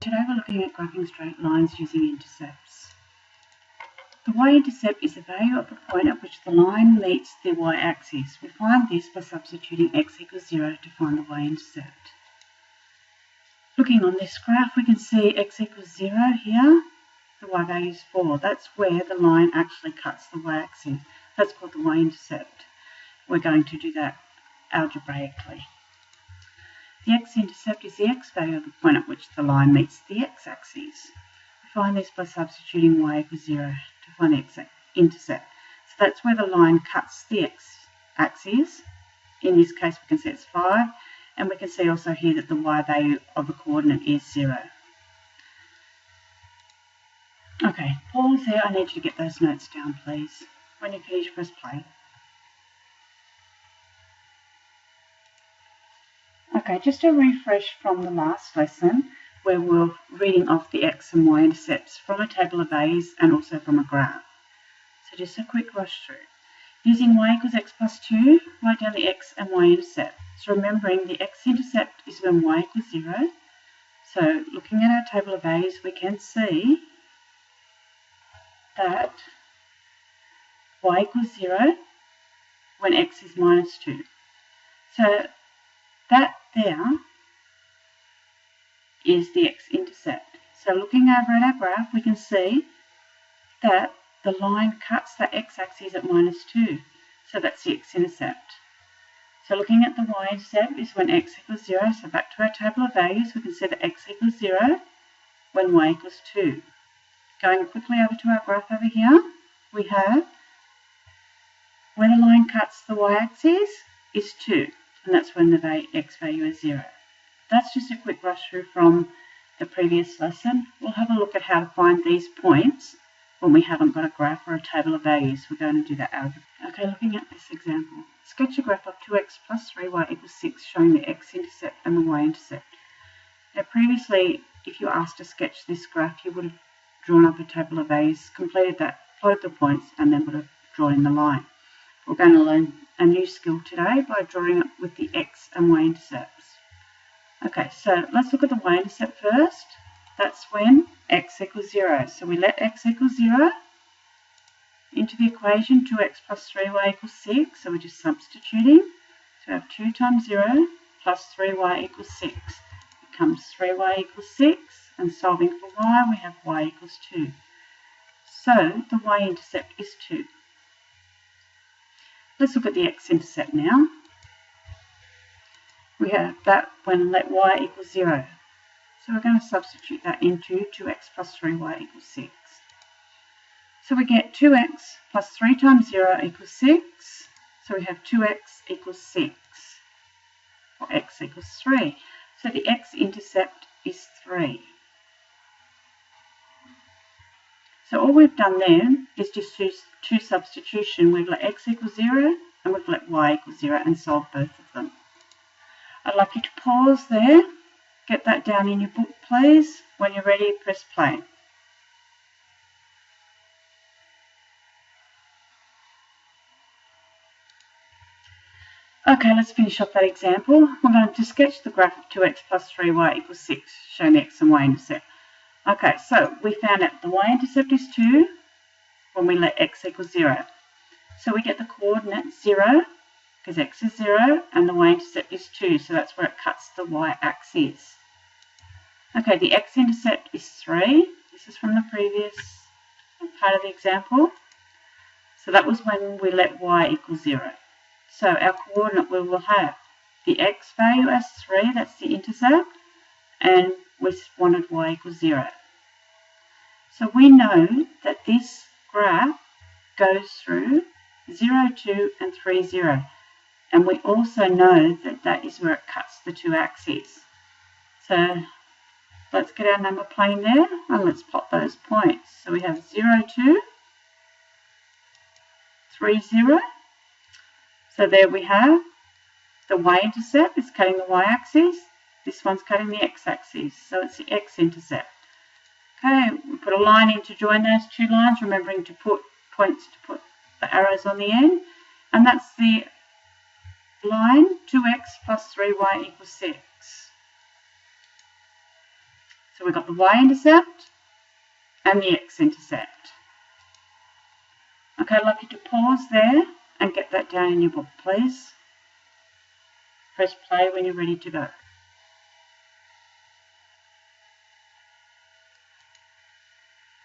today we're looking at graphing straight lines using intercepts. The y-intercept is the value of the point at which the line meets the y-axis. We find this by substituting x equals 0 to find the y-intercept. Looking on this graph, we can see x equals 0 here, the y value is 4. That's where the line actually cuts the y-axis. That's called the y-intercept. We're going to do that algebraically. The x-intercept is the x value of the point at which the line meets the x-axis. We find this by substituting y equals 0 to find the x-intercept. So that's where the line cuts the x-axis. In this case, we can see it's 5, and we can see also here that the y value of the coordinate is 0. Okay, pause there. I need you to get those notes down, please. When you finish, press play. Okay, just a refresh from the last lesson where we're reading off the x and y intercepts from a table of values and also from a graph. So just a quick rush through. Using y equals x plus 2, write down the x and y intercept. So remembering the x-intercept is when y equals 0. So looking at our table of values, we can see that y equals 0 when x is minus 2. So that there is the x-intercept. So looking over at our graph, we can see that the line cuts the x-axis at minus 2. So that's the x-intercept. So looking at the y-intercept is when x equals 0. So back to our table of values, we can see that x equals 0 when y equals 2. Going quickly over to our graph over here, we have where the line cuts the y-axis is 2. And that's when the x value is 0. That's just a quick rush through from the previous lesson. We'll have a look at how to find these points when we haven't got a graph or a table of values. We're going to do that algebra. Okay, looking at this example. Sketch a graph of 2x plus 3y equals 6 showing the x-intercept and the y-intercept. Now previously, if you were asked to sketch this graph, you would have drawn up a table of values, completed that, plotted the points, and then would have drawn in the line. We're going to learn a new skill today by drawing it with the x and y intercepts. Okay, so let's look at the y intercept first. That's when x equals 0. So we let x equal 0 into the equation, 2x plus 3y equals 6. So we're just substituting. So we have 2 times 0 plus 3y equals 6. It becomes 3y equals 6. And solving for y, we have y equals 2. So the y intercept is 2. Let's look at the x-intercept now. We have that when let y equals 0. So we're going to substitute that into 2x plus 3y equals 6. So we get 2x plus 3 times 0 equals 6. So we have 2x equals 6, or x equals 3. So the x-intercept is 3. So all we've done there is just two substitution. We've let x equals 0 and we've let y equals 0 and solved both of them. I'd like you to pause there, get that down in your book please. When you're ready, press play. Okay, let's finish off that example. We're going to sketch the graph of 2x plus 3y equals 6, showing the x and y intercept. Okay, so we found out the y-intercept is 2 when we let x equals 0. So we get the coordinate 0 because x is 0 and the y-intercept is 2. So that's where it cuts the y-axis. Okay, the x-intercept is 3. This is from the previous part of the example. So that was when we let y equal 0. So our coordinate we will have the x value as 3, that's the intercept, and we wanted y equals 0. So we know that this graph goes through 0, 2 and 3, 0. And we also know that that is where it cuts the two axes. So let's get our number plane there and let's plot those points. So we have 0, 2, 3, 0. So there we have the y-intercept is cutting the y-axis. This one's cutting the x-axis, so it's the x-intercept. Okay, we put a line in to join those two lines, remembering to put points to put the arrows on the end. And that's the line 2x plus 3y equals 6. So we've got the y-intercept and the x-intercept. Okay, I'd like you to pause there and get that down in your book, please. Press play when you're ready to go.